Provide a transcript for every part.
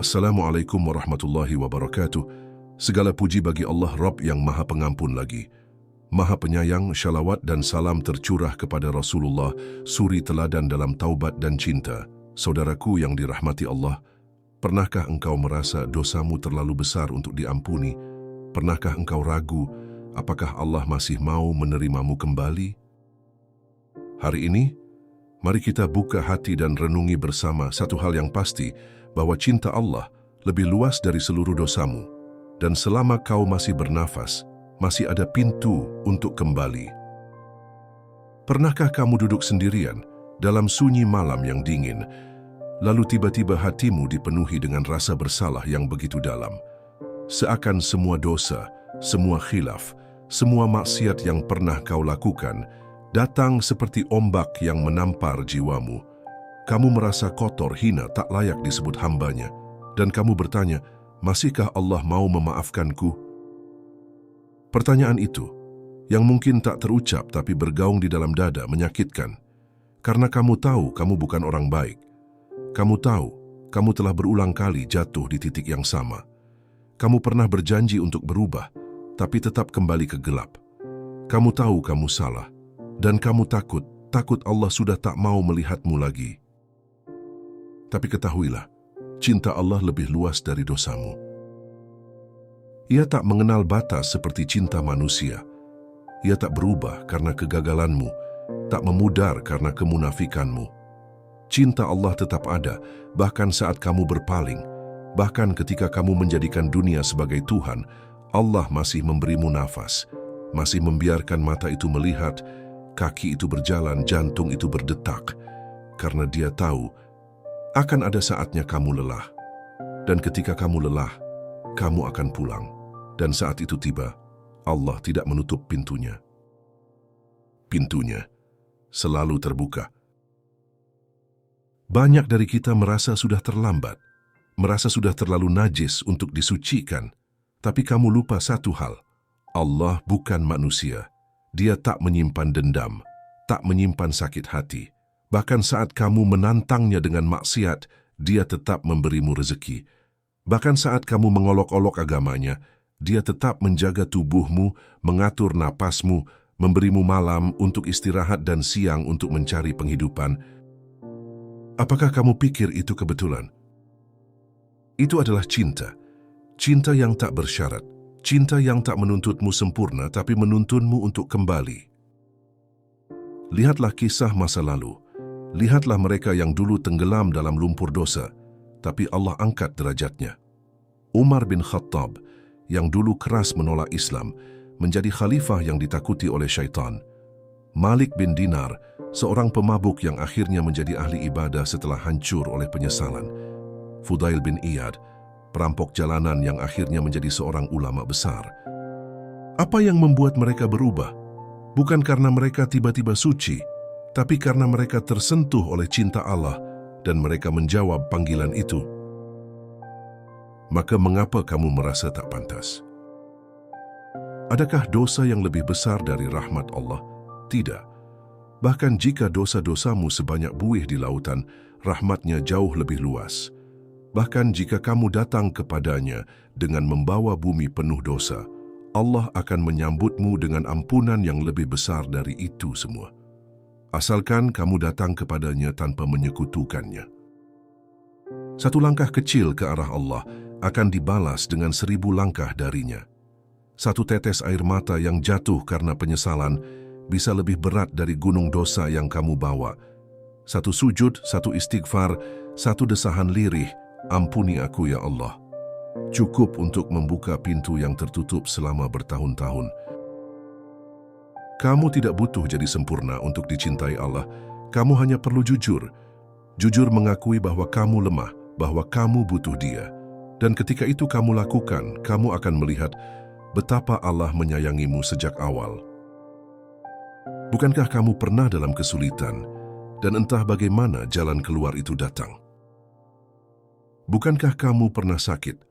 Assalamualaikum warahmatullahi wabarakatuh. Segala puji bagi Allah Rabb yang Maha Pengampun lagi, Maha Penyayang. Shalawat dan salam tercurah kepada Rasulullah, suri teladan dalam taubat dan cinta. Saudaraku yang dirahmati Allah, pernahkah engkau merasa dosamu terlalu besar untuk diampuni? Pernahkah engkau ragu, apakah Allah masih mau menerimamu kembali? Hari ini, mari kita buka hati dan renungi bersama satu hal yang pasti, bahwa cinta Allah lebih luas dari seluruh dosamu. Dan selama kau masih bernafas, masih ada pintu untuk kembali. Pernahkah kamu duduk sendirian dalam sunyi malam yang dingin, lalu tiba-tiba hatimu dipenuhi dengan rasa bersalah yang begitu dalam? Seakan semua dosa, semua khilaf, semua maksiat yang pernah kau lakukan datang seperti ombak yang menampar jiwamu. Kamu merasa kotor, hina, tak layak disebut hambanya. Dan kamu bertanya, masihkah Allah mau memaafkanku? Pertanyaan itu, yang mungkin tak terucap tapi bergaung di dalam dada, menyakitkan. Karena kamu tahu kamu bukan orang baik. Kamu tahu kamu telah berulang kali jatuh di titik yang sama. Kamu pernah berjanji untuk berubah, tapi tetap kembali ke gelap. Kamu tahu kamu salah, dan kamu takut Allah sudah tak mau melihatmu lagi. Tapi ketahuilah, cinta Allah lebih luas dari dosamu. Ia tak mengenal batas seperti cinta manusia. Ia tak berubah karena kegagalanmu, tak memudar karena kemunafikanmu. Cinta Allah tetap ada, bahkan saat kamu berpaling, bahkan ketika kamu menjadikan dunia sebagai Tuhan. Allah masih memberimu nafas, masih membiarkan mata itu melihat, kaki itu berjalan, jantung itu berdetak, karena Dia tahu akan ada saatnya kamu lelah. Dan ketika kamu lelah, kamu akan pulang. Dan saat itu tiba, Allah tidak menutup pintunya. Pintunya selalu terbuka. Banyak dari kita merasa sudah terlambat, merasa sudah terlalu najis untuk disucikan. Tapi kamu lupa satu hal, Allah bukan manusia. Dia tak menyimpan dendam, tak menyimpan sakit hati. Bahkan saat kamu menantangnya dengan maksiat, Dia tetap memberimu rezeki. Bahkan saat kamu mengolok-olok agamanya, Dia tetap menjaga tubuhmu, mengatur napasmu, memberimu malam untuk istirahat dan siang untuk mencari penghidupan. Apakah kamu pikir itu kebetulan? Itu adalah cinta. Cinta yang tak bersyarat. Cinta yang tak menuntutmu sempurna, tapi menuntunmu untuk kembali. Lihatlah kisah masa lalu. Lihatlah mereka yang dulu tenggelam dalam lumpur dosa, tapi Allah angkat derajatnya. Umar bin Khattab, yang dulu keras menolak Islam, menjadi khalifah yang ditakuti oleh syaitan. Malik bin Dinar, seorang pemabuk yang akhirnya menjadi ahli ibadah setelah hancur oleh penyesalan. Fudail bin Iyad, perampok jalanan yang akhirnya menjadi seorang ulama besar. Apa yang membuat mereka berubah? Bukan karena mereka tiba-tiba suci, tapi karena mereka tersentuh oleh cinta Allah dan mereka menjawab panggilan itu. Maka mengapa kamu merasa tak pantas? Adakah dosa yang lebih besar dari rahmat Allah? Tidak. Bahkan jika dosa-dosamu sebanyak buih di lautan, rahmatnya jauh lebih luas. Bahkan jika kamu datang kepadanya dengan membawa bumi penuh dosa, Allah akan menyambutmu dengan ampunan yang lebih besar dari itu semua. Asalkan kamu datang kepadanya tanpa menyekutukannya. Satu langkah kecil ke arah Allah akan dibalas dengan 1000 langkah darinya. Satu tetes air mata yang jatuh karena penyesalan bisa lebih berat dari gunung dosa yang kamu bawa. Satu sujud, satu istighfar, satu desahan lirih, ampuni aku ya Allah, cukup untuk membuka pintu yang tertutup selama bertahun-tahun. Kamu tidak butuh jadi sempurna untuk dicintai Allah. Kamu hanya perlu jujur. Jujur mengakui bahwa kamu lemah, bahwa kamu butuh Dia. Dan ketika itu kamu lakukan, kamu akan melihat betapa Allah menyayangimu sejak awal. Bukankah kamu pernah dalam kesulitan, dan entah bagaimana jalan keluar itu datang? Bukankah kamu pernah sakit,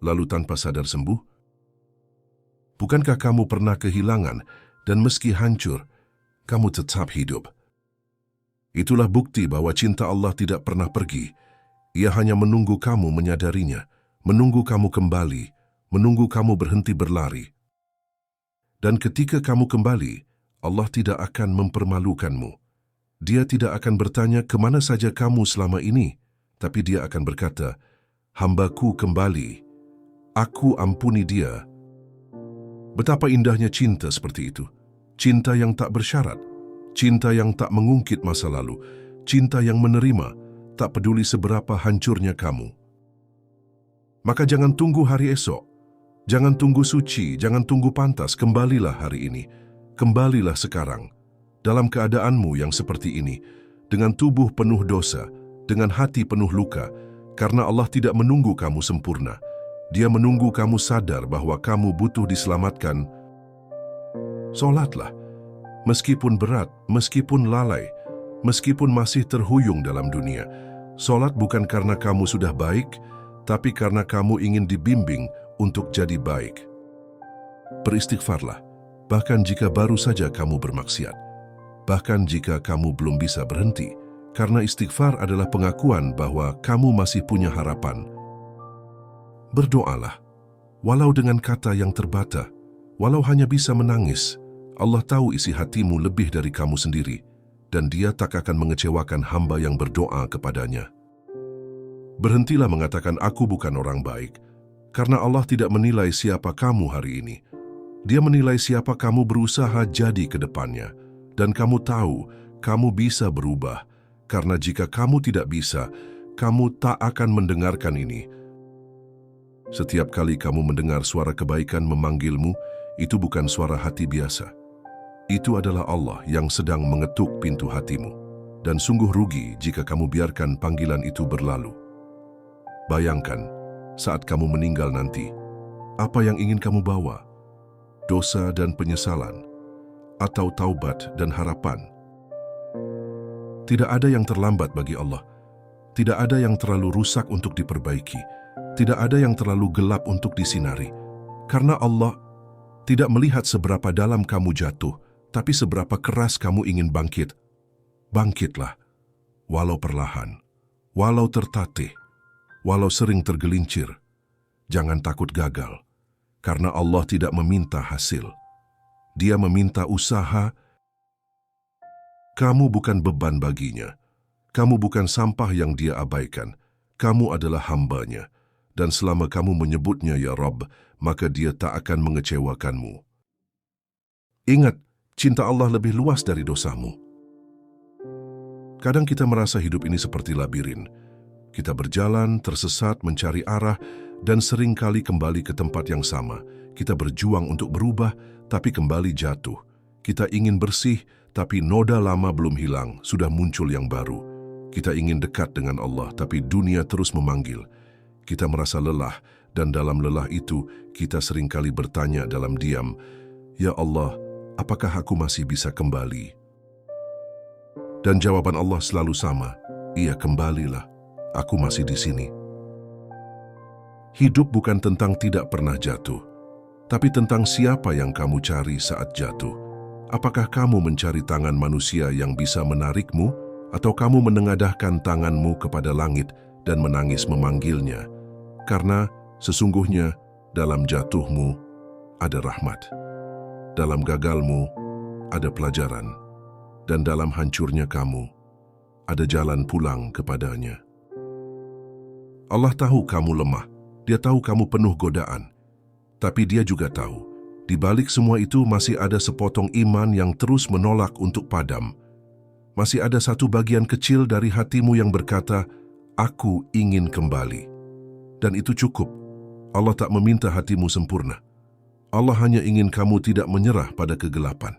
lalu tanpa sadar sembuh? Bukankah kamu pernah kehilangan, dan meski hancur, kamu tetap hidup? Itulah bukti bahwa cinta Allah tidak pernah pergi. Ia hanya menunggu kamu menyadarinya, menunggu kamu kembali, menunggu kamu berhenti berlari. Dan ketika kamu kembali, Allah tidak akan mempermalukanmu. Dia tidak akan bertanya kemana saja kamu selama ini, tapi dia akan berkata, "Hambaku kembali, aku ampuni dia." Betapa indahnya cinta seperti itu. Cinta yang tak bersyarat, cinta yang tak mengungkit masa lalu, cinta yang menerima, tak peduli seberapa hancurnya kamu. Maka jangan tunggu hari esok, jangan tunggu suci, jangan tunggu pantas, kembalilah hari ini, kembalilah sekarang, dalam keadaanmu yang seperti ini, dengan tubuh penuh dosa, dengan hati penuh luka, karena Allah tidak menunggu kamu sempurna. Dia menunggu kamu sadar bahwa kamu butuh diselamatkan. Solatlah, meskipun berat, meskipun lalai, meskipun masih terhuyung dalam dunia. Solat bukan karena kamu sudah baik, tapi karena kamu ingin dibimbing untuk jadi baik. Beristighfarlah, bahkan jika baru saja kamu bermaksiat. Bahkan jika kamu belum bisa berhenti, karena istighfar adalah pengakuan bahwa kamu masih punya harapan. Berdoalah, walau dengan kata yang terbata, walau hanya bisa menangis. Allah tahu isi hatimu lebih dari kamu sendiri, dan Dia tak akan mengecewakan hamba yang berdoa kepadanya. Berhentilah mengatakan aku bukan orang baik, karena Allah tidak menilai siapa kamu hari ini. Dia menilai siapa kamu berusaha jadi ke depannya, dan kamu tahu kamu bisa berubah, karena jika kamu tidak bisa, kamu tak akan mendengarkan ini. Setiap kali kamu mendengar suara kebaikan memanggilmu, itu bukan suara hati biasa. Itu adalah Allah yang sedang mengetuk pintu hatimu. Dan sungguh rugi jika kamu biarkan panggilan itu berlalu. Bayangkan, saat kamu meninggal nanti, apa yang ingin kamu bawa? Dosa dan penyesalan, atau taubat dan harapan? Tidak ada yang terlambat bagi Allah. Tidak ada yang terlalu rusak untuk diperbaiki. Tidak ada yang terlalu gelap untuk disinari. Karena Allah tidak melihat seberapa dalam kamu jatuh, tapi seberapa keras kamu ingin bangkit. Bangkitlah, walau perlahan, walau tertatih, walau sering tergelincir. Jangan takut gagal, karena Allah tidak meminta hasil. Dia meminta usaha. Kamu bukan beban baginya. Kamu bukan sampah yang Dia abaikan. Kamu adalah hamba-Nya. Dan selama kamu menyebutnya ya Rabb, maka Dia tak akan mengecewakanmu. Ingat, cinta Allah lebih luas dari dosamu. Kadang kita merasa hidup ini seperti labirin. Kita berjalan, tersesat, mencari arah, dan sering kali kembali ke tempat yang sama. Kita berjuang untuk berubah, tapi kembali jatuh. Kita ingin bersih, tapi noda lama belum hilang, sudah muncul yang baru. Kita ingin dekat dengan Allah, tapi dunia terus memanggil. Kita merasa lelah, dan dalam lelah itu, kita seringkali bertanya dalam diam, "Ya Allah, apakah aku masih bisa kembali?" Dan jawaban Allah selalu sama, "Iya, kembalilah, aku masih di sini." Hidup bukan tentang tidak pernah jatuh, tapi tentang siapa yang kamu cari saat jatuh. Apakah kamu mencari tangan manusia yang bisa menarikmu, atau kamu menengadahkan tanganmu kepada langit dan menangis memanggilnya? Karena sesungguhnya dalam jatuhmu ada rahmat, dalam gagalmu ada pelajaran, dan dalam hancurnya kamu ada jalan pulang kepadanya. Allah tahu kamu lemah, Dia tahu kamu penuh godaan, tapi Dia juga tahu, di balik semua itu masih ada sepotong iman yang terus menolak untuk padam. Masih ada satu bagian kecil dari hatimu yang berkata, "Aku ingin kembali." Dan itu cukup. Allah tak meminta hatimu sempurna. Allah hanya ingin kamu tidak menyerah pada kegelapan.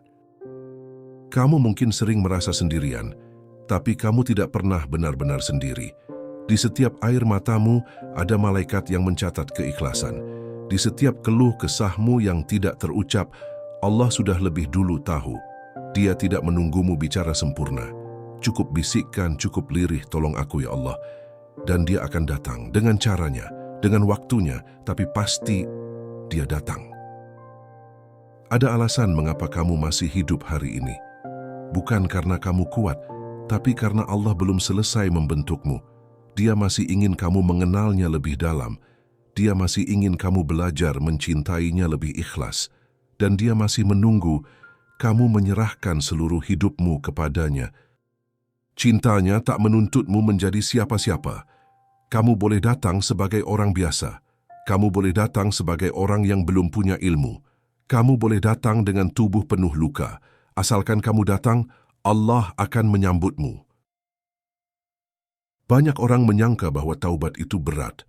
Kamu mungkin sering merasa sendirian, tapi kamu tidak pernah benar-benar sendiri. Di setiap air matamu ada malaikat yang mencatat keikhlasan. Di setiap keluh kesahmu yang tidak terucap, Allah sudah lebih dulu tahu. Dia tidak menunggumu bicara sempurna. Cukup bisikkan, cukup lirih, "Tolong aku ya Allah." Dan Dia akan datang dengan caranya, dengan waktunya, tapi pasti Dia datang. Ada alasan mengapa kamu masih hidup hari ini. Bukan karena kamu kuat, tapi karena Allah belum selesai membentukmu. Dia masih ingin kamu mengenalnya lebih dalam. Dia masih ingin kamu belajar mencintainya lebih ikhlas. Dan dia masih menunggu kamu menyerahkan seluruh hidupmu kepadanya. Cintanya tak menuntutmu menjadi siapa-siapa. Kamu boleh datang sebagai orang biasa. Kamu boleh datang sebagai orang yang belum punya ilmu. Kamu boleh datang dengan tubuh penuh luka. Asalkan kamu datang, Allah akan menyambutmu. Banyak orang menyangka bahwa taubat itu berat.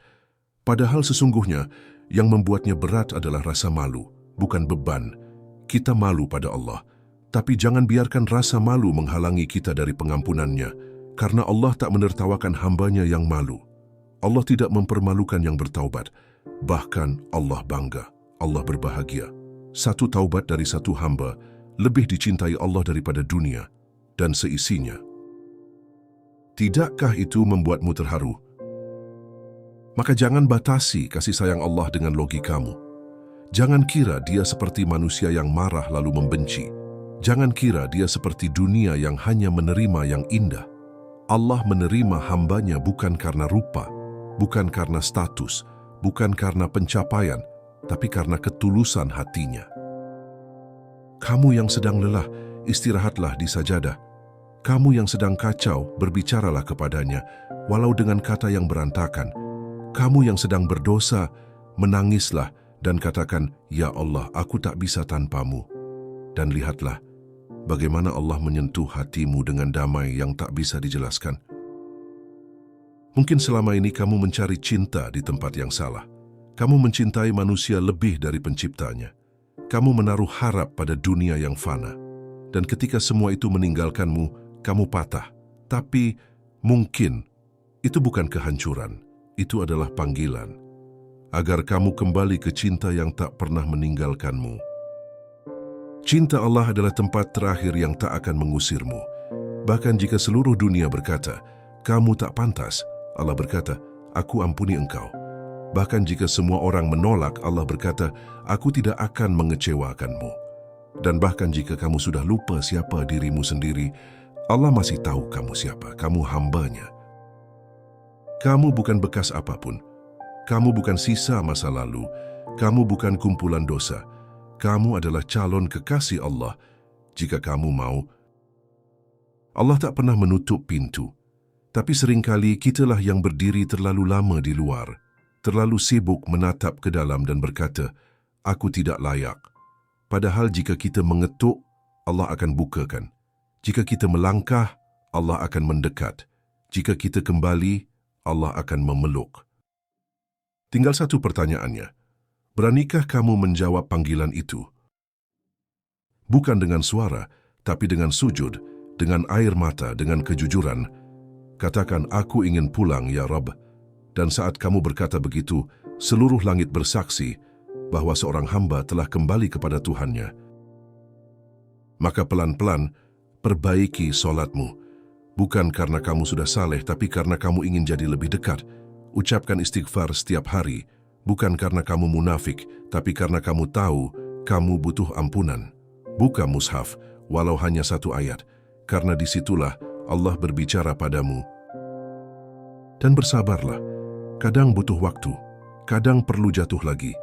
Padahal sesungguhnya yang membuatnya berat adalah rasa malu, bukan beban. Kita malu pada Allah, tapi jangan biarkan rasa malu menghalangi kita dari pengampunannya, karena Allah tak menertawakan hambanya yang malu. Allah tidak mempermalukan yang bertaubat. Bahkan Allah bangga, Allah berbahagia. Satu taubat dari satu hamba lebih dicintai Allah daripada dunia dan seisinya. Tidakkah itu membuatmu terharu? Maka jangan batasi kasih sayang Allah dengan logikamu. Jangan kira dia seperti manusia yang marah lalu membenci. Jangan kira dia seperti dunia yang hanya menerima yang indah. Allah menerima hambanya bukan karena rupa, bukan karena status, bukan karena pencapaian, tapi karena ketulusan hatinya. Kamu yang sedang lelah, istirahatlah di sajadah. Kamu yang sedang kacau, berbicaralah kepadanya, walau dengan kata yang berantakan. Kamu yang sedang berdosa, menangislah dan katakan, "Ya Allah, aku tak bisa tanpamu." Dan lihatlah, bagaimana Allah menyentuh hatimu dengan damai yang tak bisa dijelaskan. Mungkin selama ini kamu mencari cinta di tempat yang salah. Kamu mencintai manusia lebih dari penciptanya. Kamu menaruh harap pada dunia yang fana. Dan ketika semua itu meninggalkanmu, kamu patah. Tapi mungkin itu bukan kehancuran. Itu adalah panggilan. Agar kamu kembali ke cinta yang tak pernah meninggalkanmu. Cinta Allah adalah tempat terakhir yang tak akan mengusirmu. Bahkan jika seluruh dunia berkata, "Kamu tak pantas," Allah berkata, "Aku ampuni engkau." Bahkan jika semua orang menolak, Allah berkata, "Aku tidak akan mengecewakanmu." Dan bahkan jika kamu sudah lupa siapa dirimu sendiri, Allah masih tahu kamu siapa, kamu hambanya. Kamu bukan bekas apapun. Kamu bukan sisa masa lalu. Kamu bukan kumpulan dosa. Kamu adalah calon kekasih Allah. Jika kamu mau, Allah tak pernah menutup pintu. Tapi seringkali kitalah yang berdiri terlalu lama di luar, terlalu sibuk menatap ke dalam dan berkata, "Aku tidak layak." Padahal jika kita mengetuk, Allah akan bukakan. Jika kita melangkah, Allah akan mendekat. Jika kita kembali, Allah akan memeluk. Tinggal satu pertanyaannya. Beranikah kamu menjawab panggilan itu? Bukan dengan suara, tapi dengan sujud, dengan air mata, dengan kejujuran. Katakan, "Aku ingin pulang, ya Rabb." Dan saat kamu berkata begitu, seluruh langit bersaksi bahwa seorang hamba telah kembali kepada Tuhannya. Maka pelan-pelan, perbaiki solatmu. Bukan karena kamu sudah saleh, tapi karena kamu ingin jadi lebih dekat. Ucapkan istighfar setiap hari, bukan karena kamu munafik, tapi karena kamu tahu kamu butuh ampunan. Buka mushaf, walau hanya satu ayat, karena disitulah Allah berbicara padamu. Dan bersabarlah, kadang butuh waktu, kadang perlu jatuh lagi.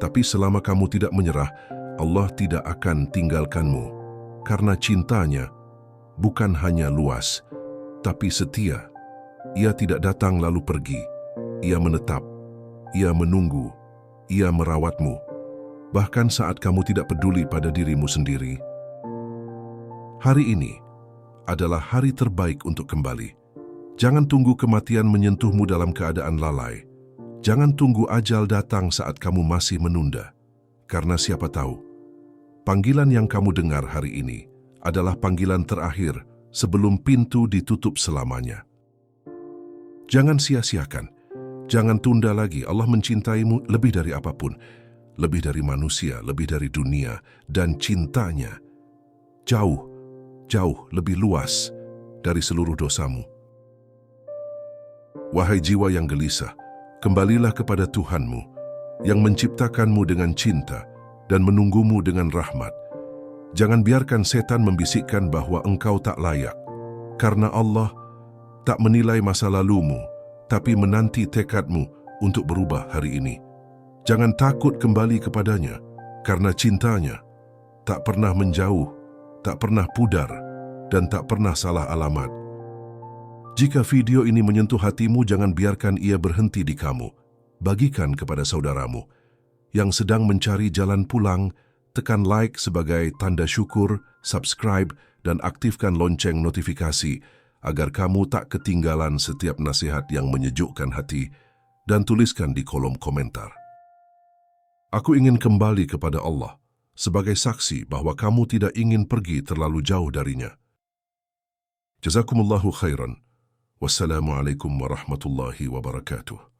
Tapi selama kamu tidak menyerah, Allah tidak akan tinggalkanmu. Karena cintanya bukan hanya luas, tapi setia. Ia tidak datang lalu pergi. Ia menetap, ia menunggu, ia merawatmu. Bahkan saat kamu tidak peduli pada dirimu sendiri. Hari ini adalah hari terbaik untuk kembali. Jangan tunggu kematian menyentuhmu dalam keadaan lalai. Jangan tunggu ajal datang saat kamu masih menunda. Karena siapa tahu, panggilan yang kamu dengar hari ini adalah panggilan terakhir sebelum pintu ditutup selamanya. Jangan sia-siakan. Jangan tunda lagi. Allah mencintaimu lebih dari apapun. Lebih dari manusia, lebih dari dunia. Dan cintanya jauh, jauh lebih luas dari seluruh dosamu. Wahai jiwa yang gelisah, kembalilah kepada Tuhanmu yang menciptakanmu dengan cinta dan menunggumu dengan rahmat. Jangan biarkan setan membisikkan bahwa engkau tak layak, karena Allah tak menilai masa lalumu, tapi menanti tekadmu untuk berubah hari ini. Jangan takut kembali kepadanya, karena cintanya tak pernah menjauh, tak pernah pudar, dan tak pernah salah alamat. Jika video ini menyentuh hatimu, jangan biarkan ia berhenti di kamu. Bagikan kepada saudaramu yang sedang mencari jalan pulang. Tekan like sebagai tanda syukur, subscribe, dan aktifkan lonceng notifikasi agar kamu tak ketinggalan setiap nasihat yang menyejukkan hati, dan tuliskan di kolom komentar. Aku ingin kembali kepada Allah sebagai saksi bahwa kamu tidak ingin pergi terlalu jauh darinya. Jazakumullahu khairan. Wassalamualaikum warahmatullahi wabarakatuh.